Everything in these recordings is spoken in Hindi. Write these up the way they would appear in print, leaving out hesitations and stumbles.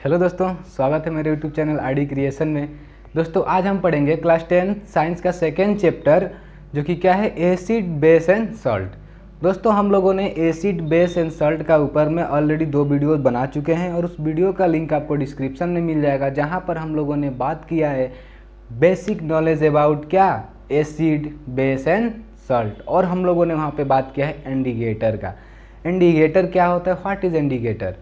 हेलो दोस्तों, स्वागत है मेरे यूट्यूब चैनल आईडी क्रिएशन में। दोस्तों आज हम पढ़ेंगे क्लास 10 साइंस का सेकेंड चैप्टर, जो कि क्या है, एसिड बेस एंड सॉल्ट। दोस्तों हम लोगों ने एसिड बेस एंड सॉल्ट का ऊपर में ऑलरेडी 2 वीडियो बना चुके हैं और उस वीडियो का लिंक आपको डिस्क्रिप्शन में मिल जाएगा, जहाँ पर हम लोगों ने बात किया है बेसिक नॉलेज अबाउट क्या, एसिड बेस एंड सॉल्ट। और हम लोगों ने वहाँ पर बात किया है इंडिकेटर का। इंडिकेटर क्या होता है, व्हाट इज़ इंडिकेटर।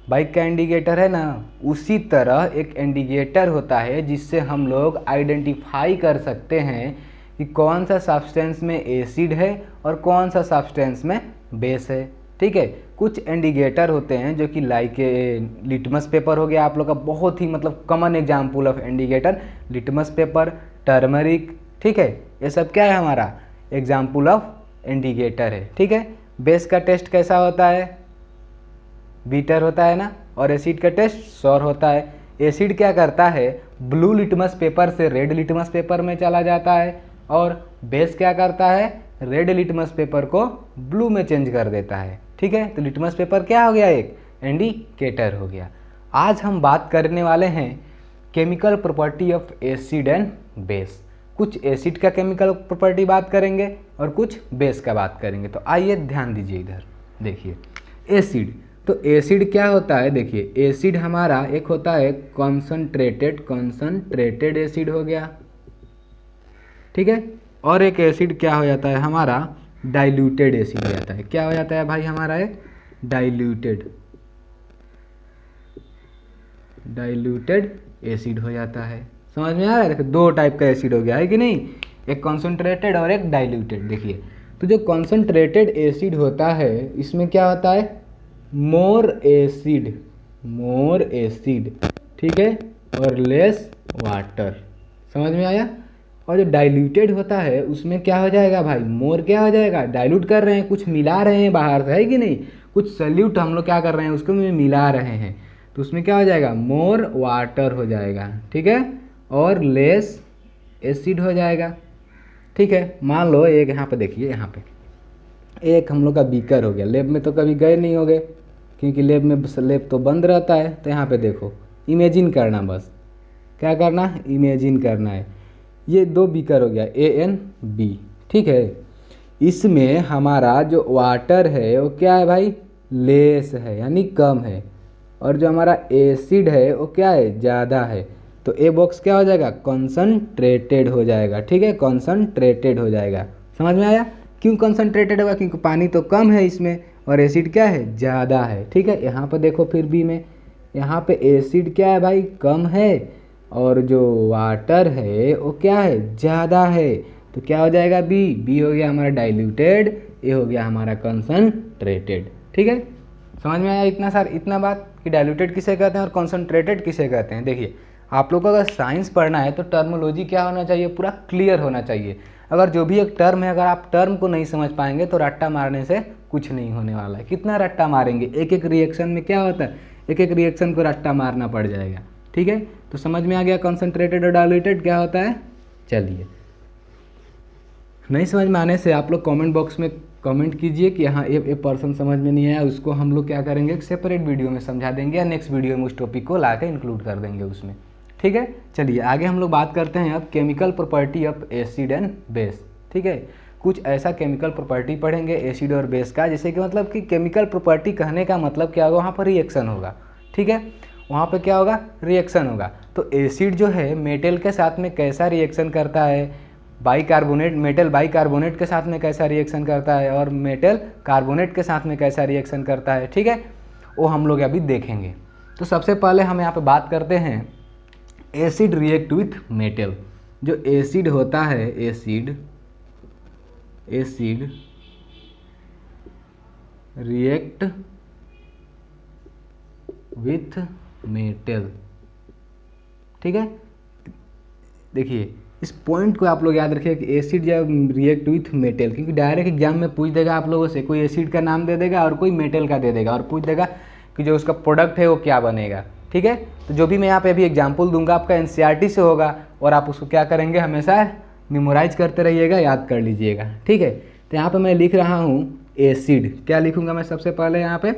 बाइक का इंडिकेटर है ना, उसी तरह एक इंडिकेटर होता है जिससे हम लोग आइडेंटिफाई कर सकते हैं कि कौन सा सब्सटेंस में एसिड है और कौन सा सब्सटेंस में बेस है। ठीक है, कुछ इंडिकेटर होते हैं जो कि लाइक लिटमस पेपर हो गया आप लोग का, बहुत ही मतलब common example of indicator litmus paper, turmeric. ठीक है, ये सब क्या है, हमारा एग्जाम्पल ऑफ इंडिकेटर है। ठीक है, बेस का टेस्ट कैसा होता है, बीटर होता है ना, और एसिड का टेस्ट सौर होता है। एसिड क्या करता है, ब्लू लिटमस पेपर से रेड लिटमस पेपर में चला जाता है, और बेस क्या करता है, रेड लिटमस पेपर को ब्लू में चेंज कर देता है। ठीक है, तो लिटमस पेपर क्या हो गया, एक इंडिकेटर हो गया। आज हम बात करने वाले हैं chemical property of acid and base. कुछ एसिड का केमिकल प्रॉपर्टी बात करेंगे और कुछ बेस का बात करेंगे। तो आइए ध्यान दीजिए, इधर देखिए एसिड। तो एसिड क्या होता है, देखिए एसिड हमारा एक होता है कॉन्सनट्रेटेड एसिड हो गया। ठीक है, और एक एसिड क्या हो जाता है हमारा, डाइल्यूटेड एसिड हो जाता है। क्या हो जाता है भाई हमारा, एक डाइल्यूटेड एसिड हो जाता है। समझ में आ रहा है, देखिए 2 टाइप का एसिड हो गया है कि नहीं, एक कॉन्सनट्रेटेड और एक डाइल्यूटेड। देखिए तो जो कॉन्सनट्रेटेड एसिड होता है इसमें क्या होता है, मोर एसिड, ठीक है, और लेस वाटर। समझ में आया। और जो डाइल्यूटेड होता है उसमें क्या हो जाएगा भाई, मोर क्या हो जाएगा, डाइल्यूट कर रहे हैं, कुछ मिला रहे हैं बाहर से, है कि नहीं, कुछ सल्यूट हम लोग क्या कर रहे हैं, उसको मिला रहे हैं, तो उसमें क्या हो जाएगा, मोर वाटर हो जाएगा। ठीक है, और लेस एसिड हो जाएगा। ठीक है, मान लो एक यहाँ पे देखिए, यहाँ पे एक हम लोग का बीकर हो गया। लेब में तो कभी गए नहीं होंगे क्योंकि लेब तो बंद रहता है। तो यहाँ पे देखो, इमेजिन करना, बस क्या करना, इमेजिन करना है। ये 2 बीकर हो गया, A N B। ठीक है, इसमें हमारा जो वाटर है वो क्या है भाई, लेस है, यानी कम है, और जो हमारा एसिड है वो क्या है, ज़्यादा है। तो ए बॉक्स क्या हो जाएगा, कॉन्सनट्रेटेड हो जाएगा। ठीक है, कॉन्सनट्रेटेड हो जाएगा। समझ में आया, क्यों कॉन्सनट्रेटेड होगा, क्योंकि पानी तो कम है इसमें और एसिड क्या है, ज़्यादा है। ठीक है, यहाँ पर देखो फिर बी में, यहाँ पे एसिड क्या है भाई, कम है, और जो वाटर है वो क्या है, ज़्यादा है। तो क्या हो जाएगा, बी हो गया हमारा डाइल्यूटेड, ए हो गया हमारा कॉन्सनट्रेटेड। ठीक है, समझ में आया इतना बात कि डाइल्यूटेड किसे कहते हैं और कॉन्सनट्रेटेड किसे कहते हैं। देखिए आप लोग को अगर साइंस पढ़ना है तो टर्मोलॉजी क्या होना चाहिए, पूरा क्लियर होना चाहिए। अगर जो भी एक टर्म है, अगर आप टर्म को नहीं समझ पाएंगे तो रट्टा मारने से कुछ नहीं होने वाला है। कितना रट्टा मारेंगे, एक एक रिएक्शन में क्या होता है, एक एक रिएक्शन को रट्टा मारना पड़ जाएगा। ठीक है, तो समझ में आ गया कॉन्सनट्रेटेड और डाइल्यूटेड क्या होता है। चलिए, नहीं समझ में आने से आप लोग कमेंट बॉक्स में कमेंट कीजिए कि हाँ ये पर्सन समझ में नहीं आया, उसको हम लोग क्या करेंगे, एक सेपरेट वीडियो में समझा देंगे या नेक्स्ट वीडियो में उस टॉपिक को ला के इंक्लूड कर देंगे उसमें। ठीक है, चलिए आगे हम लोग बात करते हैं अब chemical property of acid and base. ठीक है, कुछ ऐसा केमिकल प्रॉपर्टी पढ़ेंगे एसिड और बेस का, जैसे कि मतलब कि केमिकल प्रॉपर्टी कहने का मतलब क्या होगा, वहाँ पर रिएक्शन होगा। ठीक है, वहाँ पे क्या होगा, रिएक्शन होगा। तो एसिड जो है मेटल के साथ में कैसा रिएक्शन करता है, मेटल बाइकार्बोनेट के साथ में कैसा रिएक्शन करता है, और मेटल कार्बोनेट के साथ में कैसा रिएक्शन करता है। ठीक है, वो हम लोग अभी देखेंगे। तो सबसे पहले हम यहाँ पे बात करते हैं एसिड रिएक्ट विथ मेटल। जो एसिड होता है, एसिड रिएक्ट विथ मेटल। ठीक है, देखिए इस पॉइंट को आप लोग याद रखिए कि एसिड जब रिएक्ट विथ मेटल, क्योंकि डायरेक्ट एग्जाम में पूछ देगा आप लोगों से, कोई एसिड का नाम दे देगा और कोई मेटल का दे देगा और पूछ देगा कि जो उसका प्रोडक्ट है वो क्या बनेगा। ठीक है, तो जो भी मैं यहाँ पे अभी एग्जाम्पल दूंगा आपका NCERT से होगा और आप उसको क्या करेंगे, हमेशा मेमोराइज करते रहिएगा, याद कर लीजिएगा। ठीक है, तो यहाँ पे मैं लिख रहा हूँ एसिड, क्या लिखूँगा मैं सबसे पहले, यहाँ पे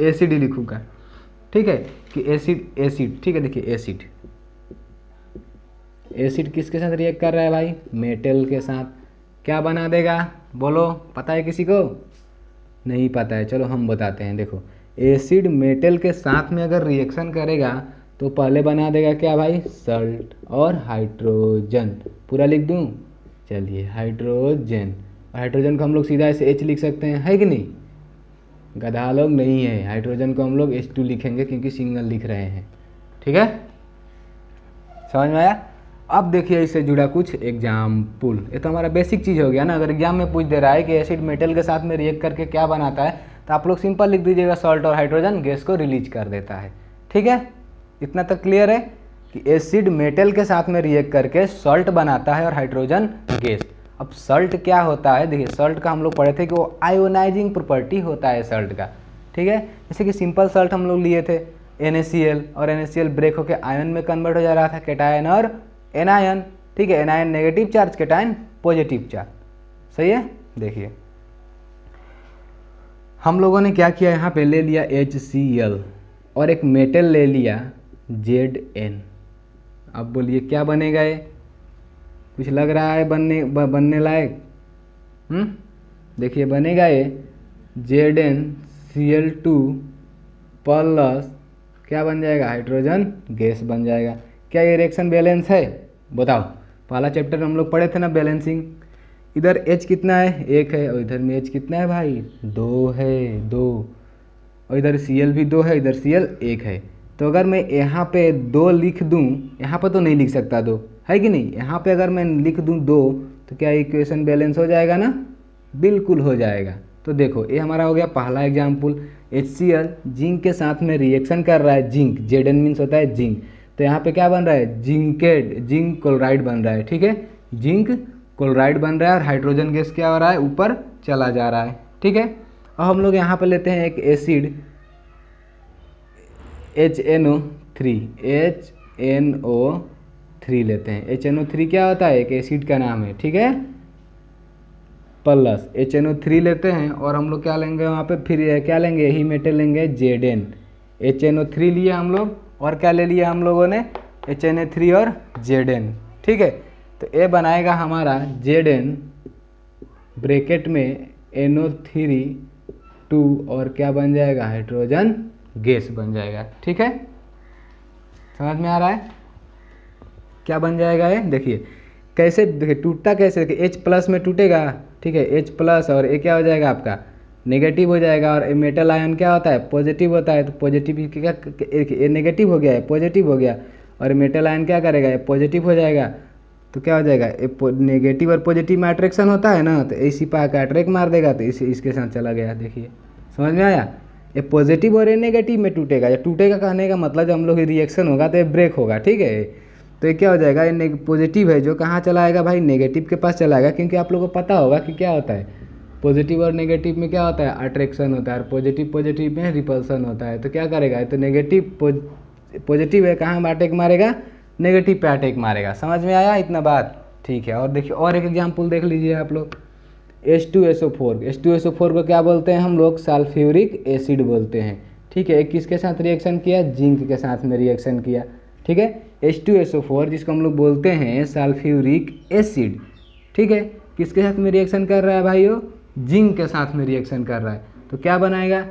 एसिड ही लिखूँगा। ठीक है, कि एसिड एसिड, ठीक है। देखिए एसिड एसिड किसके साथ रिएक्ट कर रहा है भाई, मेटल के साथ। क्या बना देगा बोलो, पता है किसी को? नहीं पता है, चलो हम बताते हैं। देखो एसिड मेटल के साथ में अगर रिएक्शन करेगा तो पहले बना देगा क्या भाई, सल्ट और हाइड्रोजन। पूरा लिख दूं, चलिए हाइड्रोजन। हाइड्रोजन को हम लोग सीधा ऐसे H लिख सकते हैं, है कि नहीं? गधा लोग नहीं है, हाइड्रोजन को हम लोग H2 लिखेंगे क्योंकि सिंगल लिख रहे हैं, ठीक है। समझ में आया? अब देखिए इससे जुड़ा कुछ एग्जाम्पल। ये तो हमारा बेसिक चीज़ हो गया ना। अगर एग्जाम में पूछ दे रहा है कि एसिड मेटल के साथ में रिएक्ट करके क्या बनाता है, तो आप लोग सिंपल लिख दीजिएगा, सॉल्ट और हाइड्रोजन गैस को रिलीज कर देता है, ठीक है। इतना तक क्लियर है कि एसिड मेटल के साथ में रिएक्ट करके सॉल्ट बनाता है और हाइड्रोजन गैस। अब सॉल्ट क्या होता है, देखिए सॉल्ट का हम लोग पढ़े थे कि वो आयोनाइजिंग प्रॉपर्टी होता है सॉल्ट का, ठीक है। जैसे कि सिंपल सॉल्ट हम लोग लिए थे NaCl, और NaCl ब्रेक होकर आयन में कन्वर्ट हो जा रहा था, कैटायन और एनायन, ठीक है। Anion negative charge, cation positive charge, सही है। देखिए हम लोगों ने क्या किया, यहाँ पे ले लिया HCl और एक मेटल ले लिया Zn। अब बोलिए क्या बनेगा ये, कुछ लग रहा है बनने लायक? देखिए बनेगा ये ZnCl2 प्लस क्या बन जाएगा, हाइड्रोजन गैस बन जाएगा। क्या ये रिएक्शन बैलेंस है, बताओ? पहला चैप्टर हम लोग पढ़े थे ना, बैलेंसिंग। इधर H कितना है, 1 है, और इधर में H कितना है भाई, 2 है, 2, और इधर Cl भी 2 है, इधर Cl 1 है। तो अगर मैं यहाँ पे 2 लिख दूँ, यहाँ पर तो नहीं लिख सकता 2, है कि नहीं? यहाँ पे अगर मैं लिख दूँ 2, तो क्या इक्वेशन बैलेंस हो जाएगा ना? बिल्कुल हो जाएगा। तो देखो ये हमारा हो गया पहला एग्जाम्पल। HCl जिंक के साथ में रिएक्शन कर रहा है, जिंक, Zn मीन्स होता है जिंक। तो यहाँ पे क्या बन रहा है, जिंक क्लोराइड बन रहा है, ठीक है। जिंक क्लोराइड बन रहा है और हाइड्रोजन गैस क्या हो रहा है, ऊपर चला जा रहा है, ठीक है। अब हम लोग यहाँ पे लेते हैं एक एसिड HNO3 लेते हैं। HNO3 क्या होता है, एक एसिड का नाम है, ठीक है। प्लस HNO3 लेते हैं और हम लोग क्या लेंगे वहाँ पे, फिर क्या लेंगे, यही मेटल लेंगे Zn। HNO3 लिया हम लोग, और क्या ले लिया हम लोगों ने, HNA3 और Zn, ठीक है। तो ये बनाएगा हमारा Zn ब्रैकेट में NO3 2 और क्या बन जाएगा, हाइड्रोजन गैस बन जाएगा, ठीक है। समझ में आ रहा है क्या बन जाएगा ये? देखिए कैसे, देखिए टूटता कैसे, देखिए H प्लस में टूटेगा, ठीक है। H प्लस, और ये क्या हो जाएगा आपका, नेगेटिव हो जाएगा। और मेटल आयन क्या होता है, पॉजिटिव होता है। तो पॉजिटिव क्या, ये नेगेटिव हो गया है, पॉजिटिव हो गया, और मेटल आयन क्या करेगा, ये पॉजिटिव हो जाएगा। तो क्या हो जाएगा, नेगेटिव और पॉजिटिव में अट्रैक्शन होता है ना, तो इसी पर अट्रैक्ट मार देगा, तो इसके साथ चला गया। देखिए समझ में आया? ये पॉजिटिव और ये नेगेटिव में टूटेगा। जब टूटेगा कहने का मतलब जब हम लोग रिएक्शन होगा तो ये ब्रेक होगा, ठीक है। तो ये क्या हो जाएगा, ये पॉजिटिव है जो कहाँ चला आएगा भाई, नेगेटिव के पास चला आएगा। क्योंकि आप लोगों को पता होगा कि क्या होता है, पॉजिटिव और नेगेटिव में क्या होता है, अट्रैक्शन होता है, और पॉजिटिव में रिपल्सन होता है। तो क्या करेगा, तो नेगेटिव पॉजिटिव है, कहाँ अटैक मारेगा, नेगेटिव पे अटैक मारेगा। समझ में आया इतना बात? ठीक है। और देखिए और एक एग्जाम्पल देख लीजिए आप लोग, H2SO4 को क्या बोलते हैं हम लोग, सल्फ्यूरिक एसिड बोलते हैं, ठीक है। किसके साथ रिएक्शन किया, जिंक के साथ में रिएक्शन किया, ठीक है। H2SO4 जिसको हम लोग बोलते हैं सल्फ्यूरिक एसिड, ठीक है, किसके साथ में रिएक्शन कर रहा है भाइयों, जिंक के साथ में रिएक्शन कर रहा है। तो क्या बनाएगा,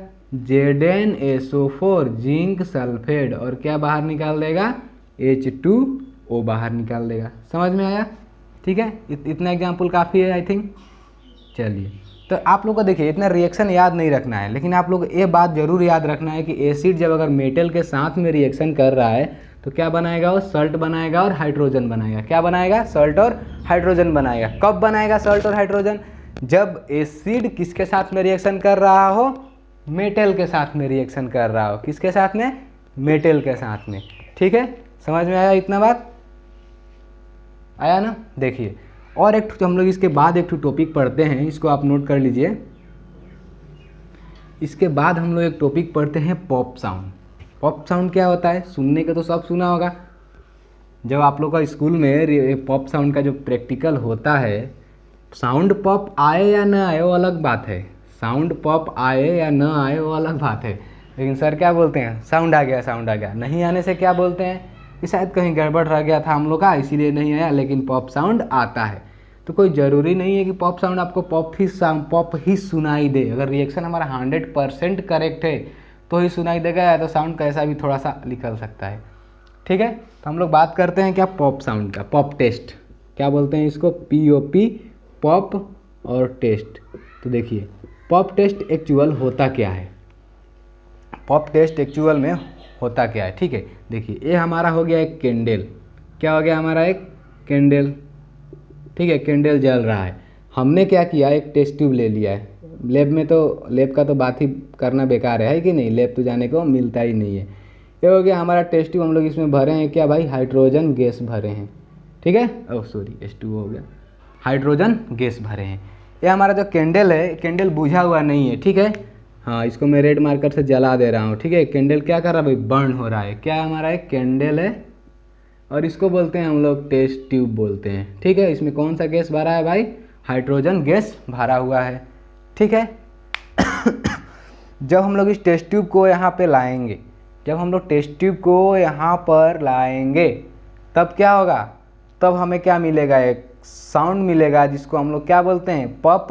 ZnSO4 जिंक सल्फेट, और क्या बाहर निकाल देगा, H2O बाहर निकाल देगा। समझ में आया? ठीक है, इतना एग्जाम्पल काफ़ी है आई थिंक। चलिए, तो आप लोग को देखिए इतना रिएक्शन याद नहीं रखना है, लेकिन आप लोग ये बात जरूर याद रखना है कि एसिड जब अगर मेटल के साथ में रिएक्शन कर रहा है तो क्या बनाएगा, वो सॉल्ट बनाएगा और हाइड्रोजन बनाएगा। क्या बनाएगा, सॉल्ट और हाइड्रोजन बनाएगा। कब बनाएगा सॉल्ट और हाइड्रोजन, जब एसिड किसके साथ में रिएक्शन कर रहा हो, मेटल के साथ में रिएक्शन कर रहा हो। किसके साथ में, मेटल के साथ में, ठीक है। समझ में आया इतना बात, आया ना? देखिए और एक हम लोग इसके बाद एक टॉपिक पढ़ते हैं, इसको आप नोट कर लीजिए। इसके बाद हम लोग एक टॉपिक पढ़ते हैं पॉप साउंड। पॉप साउंड क्या होता है, सुनने का तो सब सुना होगा। जब आप लोग का स्कूल में पॉप साउंड का जो प्रैक्टिकल होता है, साउंड पॉप आए या ना आए वो अलग बात है, साउंड पॉप आए या ना आए वो अलग बात है। लेकिन सर क्या बोलते हैं, साउंड आ गया, साउंड आ गया। नहीं आने से क्या बोलते हैं कि शायद कहीं गड़बड़ रह गया था हम लोग का, इसीलिए नहीं आया, लेकिन पॉप साउंड आता है। तो कोई ज़रूरी नहीं है कि पॉप साउंड आपको पॉप ही सुनाई दे। अगर रिएक्शन हमारा 100% करेक्ट है तो ही सुनाई देगा, या तो साउंड कैसा भी थोड़ा सा निकल सकता है। ठीक है, तो हम लोग बात करते हैं क्या पॉप साउंड का, पॉप टेस्ट क्या बोलते हैं इसको, POP, पॉप और टेस्ट। तो देखिए पॉप टेस्ट एक्चुअल होता क्या है, पॉप टेस्ट एक्चुअल में होता क्या है। ठीक है, देखिए ये हमारा हो गया एक कैंडल, क्या हो गया हमारा एक कैंडल। ठीक है, कैंडल जल रहा है, हमने क्या किया, एक टेस्ट ट्यूब ले लिया है। लैब में तो, लैब का तो बात ही करना बेकार है कि नहीं, लैब तो जाने को मिलता ही नहीं है। ये हो गया हमारा टेस्ट ट्यूब, हम लोग इसमें भरे हैं क्या भाई, हाइड्रोजन गैस भरे हैं। ठीक है, ओह सॉरी H2 हो गया, हाइड्रोजन गैस भरे हैं। ये हमारा जो कैंडल है, कैंडल बुझा हुआ नहीं है। ठीक है, हाँ इसको मैं रेड मार्कर से जला दे रहा हूँ। ठीक है, कैंडल क्या कर रहा है भाई, बर्न हो रहा है। क्या हमारा एक कैंडल है और इसको बोलते हैं हम लोग टेस्ट ट्यूब बोलते हैं। ठीक है, इसमें कौन सा गैस भरा है भाई, हाइड्रोजन गैस भरा हुआ है। ठीक है जब हम लोग इस टेस्ट ट्यूब को यहाँ पे लाएंगे, जब हम लोग टेस्ट ट्यूब को यहाँ पर लाएंगे तब क्या होगा, तब हमें क्या मिलेगा, एक साउंड मिलेगा जिसको हम लोग क्या बोलते हैं, पॉप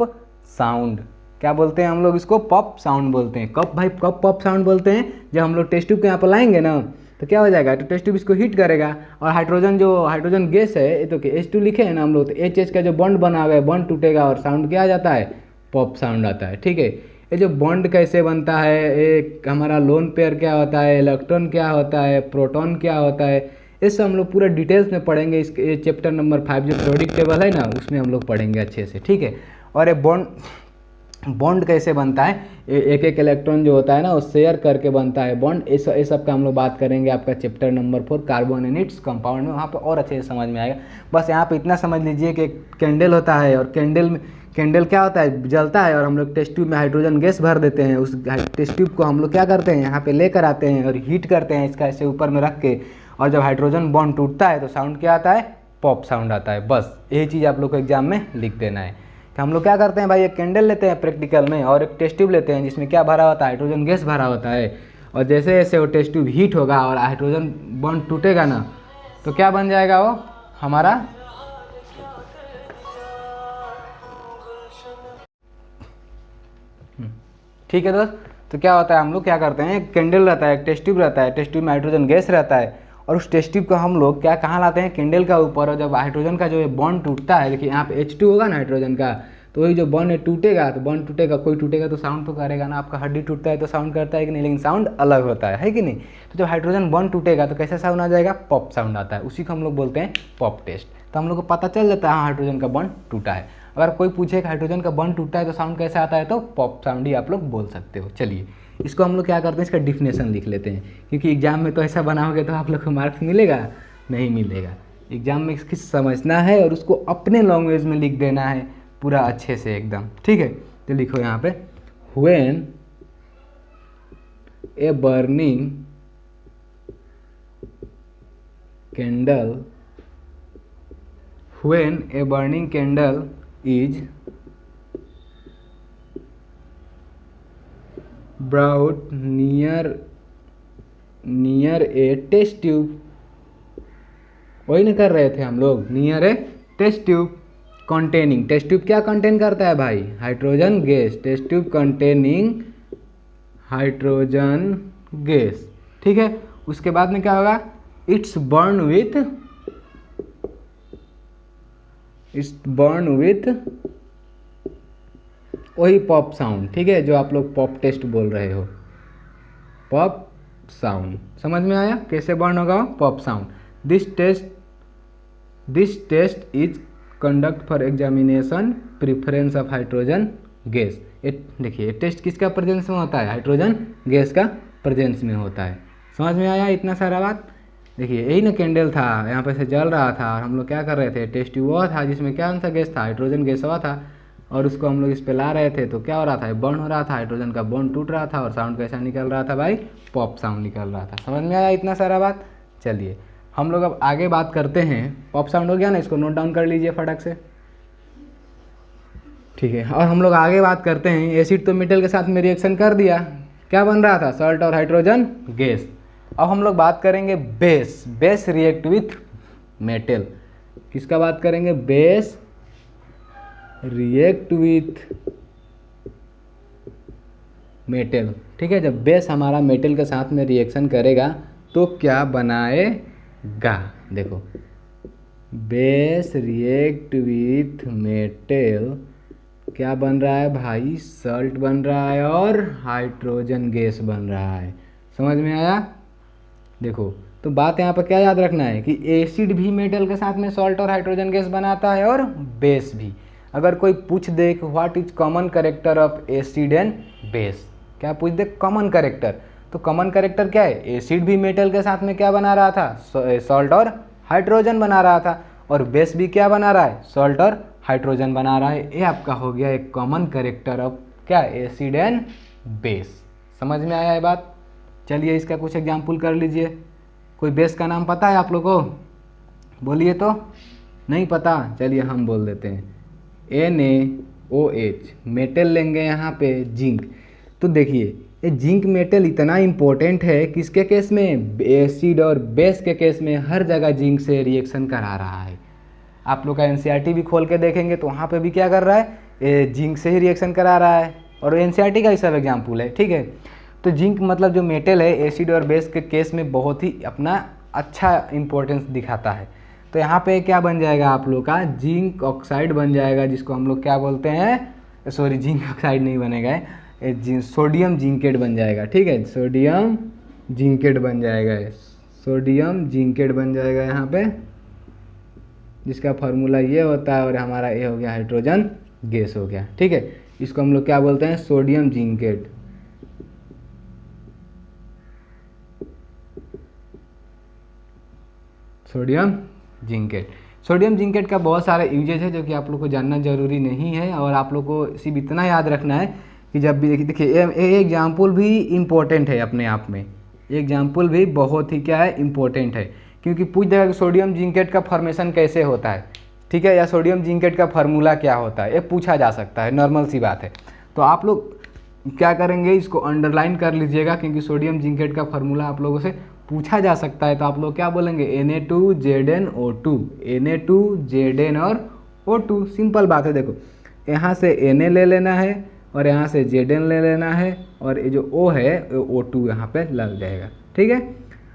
साउंड। क्या बोलते हैं हम लोग इसको, पॉप साउंड बोलते हैं। कब भाई, कब पॉप साउंड बोलते हैं, जब हम लोग टेस्ट ट्यूब को यहाँ पर लाएंगे ना, तो क्या हो जाएगा, तो टेस्ट ट्यूब इसको हीट करेगा और हाइड्रोजन, जो हाइड्रोजन गैस है, ये तो H2 लिखे हैं ना हम लोग, तो H का जो बॉन्ड बना हुआ है, बॉन्ड टूटेगा और साउंड क्या आ जाता है, पॉप साउंड आता है। ठीक है, ये जो बॉन्ड कैसे बनता है, एक हमारा लोन पेयर क्या होता है, इलेक्ट्रॉन क्या होता है, प्रोटॉन क्या होता है, ये सब हम लोग पूरा डिटेल्स में पढ़ेंगे। इसके चैप्टर नंबर 5 जो पीरियोडिक टेबल है ना, उसमें हम लोग पढ़ेंगे अच्छे से। ठीक है, और ये बॉन्ड कैसे बनता है, एक एक इलेक्ट्रॉन जो होता है ना वो शेयर करके बनता है बॉन्ड, इस सब का हम लोग बात करेंगे आपका chapter number 4 carbon and its compound में, वहाँ पे और अच्छे से समझ में आएगा। बस यहाँ पे इतना समझ लीजिए कि एक कैंडल होता है और कैंडल क्या होता है, जलता है और हम लोग टेस्ट ट्यूब में हाइड्रोजन गैस भर देते हैं। उस टेस्ट ट्यूब को हम लोग क्या करते हैं, यहाँ पे लेकर आते हैं और हीट करते हैं इसका ऐसे ऊपर में रख के, और जब हाइड्रोजन बॉन्ड टूटता है तो साउंड क्या आता है, पॉप साउंड आता है। बस यही चीज़ आप लोग को एग्जाम में लिख देना है। तो हम लोग क्या करते हैं भाई, एक कैंडल लेते हैं प्रैक्टिकल में और एक टेस्ट ट्यूब लेते हैं जिसमें क्या भरा होता है, हाइड्रोजन गैस भरा होता है, और जैसे जैसे वो टेस्ट ट्यूब हीट होगा और हाइड्रोजन बॉन्ड टूटेगा ना, तो क्या बन जाएगा वो हमारा, ठीक है दोस्त। तो क्या होता है, हम लोग क्या करते हैं, एक कैंडल रहता है, एक टेस्ट ट्यूब रहता है, टेस्ट ट्यूब में हाइड्रोजन गैस रहता है, और उस टेस्ट ट्यूब को हम लोग क्या कहाँ लाते हैं, कैंडल का ऊपर। और जब हाइड्रोजन का जो बॉन्ड टूटता है, देखिए यहाँ पे H2 होगा ना हाइड्रोजन का, तो वही जो बॉन्ड टूटेगा, तो बॉन्ड टूटेगा, कोई टूटेगा तो साउंड तो करेगा ना, आपका हड्डी टूटता है तो साउंड करता है कि नहीं, लेकिन साउंड अलग होता है कि नहीं। तो जब हाइड्रोजन बॉन्ड टूटेगा तो कैसा साउंड आ जाएगा, पॉप साउंड आता है, उसी को हम लोग बोलते हैं पॉप टेस्ट। तो हम लोग को पता चल जाता है हाँ हाइड्रोजन का बॉन्ड टूटा है। अगर कोई पूछे कि हाइड्रोजन का बॉन्ड टूटा है तो साउंड कैसा आता है, तो पॉप साउंड ही आप लोग बोल सकते हो। चलिए इसको हम लोग क्या करते हैं, इसका डिफिनेशन लिख लेते हैं, क्योंकि एग्जाम में तो ऐसा बनाओगे तो आप लोग को मार्क्स मिलेगा नहीं मिलेगा। एग्जाम में इसकी समझना है और उसको अपने लैंग्वेज में लिख देना है पूरा अच्छे से एकदम। ठीक है, तो लिखो यहाँ पे, when a burning candle, when a burning candle is brought near a test tube, वही ना कर रहे थे हम लोग, near a test tube containing, test tube क्या कंटेन करता है भाई, hydrogen gas, test tube containing hydrogen gas. ठीक है, उसके बाद में क्या होगा, इट्स बर्न विथ वही पॉप साउंड। ठीक है, जो आप लोग पॉप टेस्ट बोल रहे हो, पॉप साउंड। समझ में आया कैसे बर्न होगा, pop sound. This test is conduct for examination preference of hydrogen gas. देखिए टेस्ट किसका प्रेजेंस में होता है, हाइड्रोजन गैस का प्रेजेंस में होता है। समझ में आया इतना सारा बात। देखिए यही ना कैंडल था, यहाँ पे से जल रहा था और हम लोग क्या कर रहे थे, टेस्ट ट्यूब हुआ था जिसमें क्या सा गैस था, हाइड्रोजन गैस हुआ था, और उसको हम लोग इस पे ला रहे थे तो क्या हो रहा था, बर्न हो रहा था, हाइड्रोजन का बॉन्ड टूट रहा था और साउंड कैसा निकल रहा था भाई, पॉप साउंड निकल रहा था। समझ में आया इतना सारा बात। चलिए हम लोग अब आगे बात करते हैं, पॉप साउंड हो गया ना, इसको नोट डाउन कर लीजिए फटाक से। ठीक है, और हम लोग आगे बात करते हैं, एसिड तो मेटल के साथ में रिएक्शन कर दिया, क्या बन रहा था, सॉल्ट और हाइड्रोजन गैस। अब हम लोग बात करेंगे base. Base react with metal. किसका बात करेंगे, बेस रिएक्ट विथ मेटल। ठीक है, जब बेस हमारा मेटल के साथ में रिएक्शन करेगा तो क्या बनाएगा, देखो बेस रिएक्ट विथ मेटल क्या बन रहा है भाई, सॉल्ट बन रहा है और हाइड्रोजन गैस बन रहा है। समझ में आया। देखो तो बात यहाँ पर क्या याद रखना है कि एसिड भी मेटल के साथ में सॉल्ट और हाइड्रोजन गैस बनाता है और बेस भी। अगर कोई पूछ दे कि what is common character of acid and base, क्या पूछ दे कॉमन कैरेक्टर, तो कॉमन कैरेक्टर क्या है, एसिड भी मेटल के साथ में क्या बना रहा था, सॉल्ट और हाइड्रोजन बना रहा था, और बेस भी क्या बना रहा है, सॉल्ट और हाइड्रोजन बना रहा है। ये आपका हो गया एक कॉमन कैरेक्टर ऑफ क्या, एसिड एंड बेस। समझ में आया ये बात। चलिए इसका कुछ एग्जाम्पल कर लीजिए। कोई बेस का नाम पता है आप लोगों को, बोलिए तो। नहीं पता, चलिए हम बोल देते हैं NaOH। मेटल लेंगे यहाँ पे जिंक। तो देखिए ये जिंक मेटल इतना इम्पोर्टेंट है किसके केस में, एसिड और बेस के केस में हर जगह जिंक से रिएक्शन करा रहा है। आप लोग का NCERT भी खोल के देखेंगे तो वहाँ पे भी क्या कर रहा है, जिंक से ही रिएक्शन करा रहा है, और NCERT का ही सब एग्जाम्पल है। ठीक है, तो जिंक मतलब जो मेटल है एसिड और बेस के केस में बहुत ही अपना अच्छा इंपॉर्टेंस दिखाता है। तो यहाँ पे क्या बन जाएगा आप लोग का, जिंक ऑक्साइड बन जाएगा, जिसको हम लोग क्या बोलते हैं, सॉरी जिंक ऑक्साइड नहीं बनेगा, सोडियम जिंकेट बन जाएगा। ठीक है, सोडियम जिंकेट बन जाएगा, सोडियम जिंकेट बन जाएगा यहाँ पे, जिसका फार्मूला ये होता है, और हमारा ये हो गया हाइड्रोजन गैस हो गया। ठीक है, इसको हम लोग क्या बोलते हैं, sodium zincate. Sodium zincate. Sodium zincate का बहुत सारे यूजेज है जो कि आप लोग को जानना जरूरी नहीं है, और आप लोग को सिर्फ इतना याद रखना है कि जब भी देखिए ये एग्जाम्पल भी इम्पोर्टेंट है अपने आप में, एग्जाम्पल भी बहुत ही क्या है, इम्पोर्टेंट है, क्योंकि पूछ देगा कि सोडियम जिंकेट का फॉर्मेशन कैसे होता है, ठीक है, या सोडियम जिंकेट का फार्मूला क्या होता है, ये पूछा जा सकता है, नॉर्मल सी बात है। तो आप लोग क्या करेंगे, इसको अंडरलाइन कर लीजिएगा, क्योंकि सोडियम जिंकेट का फार्मूला आप लोगों से पूछा जा सकता है। तो आप लोग क्या बोलेंगे, Na2ZnO2, Na2Zn और O2। सिंपल बात है, देखो यहाँ से Na ले लेना है और यहाँ से Zn ले लेना है, और ये जो O है O2 यहाँ पे लग जाएगा। ठीक है,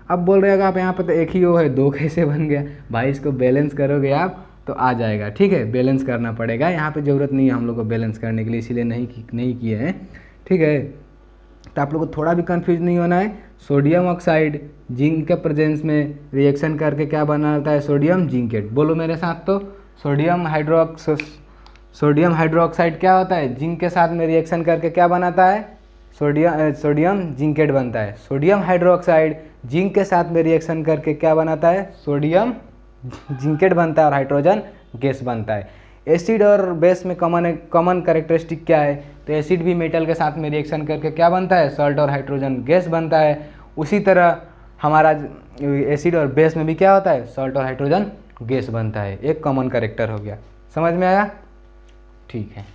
अब बोल रहेगा आप यहाँ पे तो एक ही O है, दो कैसे बन गया भाई, इसको बैलेंस करोगे आप तो आ जाएगा। ठीक है, बैलेंस करना पड़ेगा, यहाँ पे ज़रूरत नहीं है हम लोग को बैलेंस करने के लिए, इसीलिए नहीं किए हैं। ठीक है, तो आप लोग को थोड़ा भी कंफ्यूज नहीं होना है। सोडियम ऑक्साइड जिंक के प्रेजेंस में रिएक्शन करके क्या बनाता है, सोडियम जिंकेट। बोलो मेरे साथ तो, सोडियम हाइड्रोक्साइड क्या होता है, जिंक के साथ में रिएक्शन करके क्या बनाता है, सोडियम जिंकेट बनता है। सोडियम हाइड्रोक्साइड जिंक के साथ में रिएक्शन करके क्या बनाता है, सोडियम जिंकेट बनता है और हाइड्रोजन गैस बनता है। एसिड और बेस में कॉमन कैरेक्टरिस्टिक क्या है, तो एसिड भी मेटल के साथ में रिएक्शन करके क्या बनता है, सॉल्ट और हाइड्रोजन गैस बनता है। उसी तरह हमारा एसिड और बेस में भी क्या होता है, सॉल्ट और हाइड्रोजन गैस बनता है। एक कॉमन कैरेक्टर हो गया। समझ में आया, ठीक है।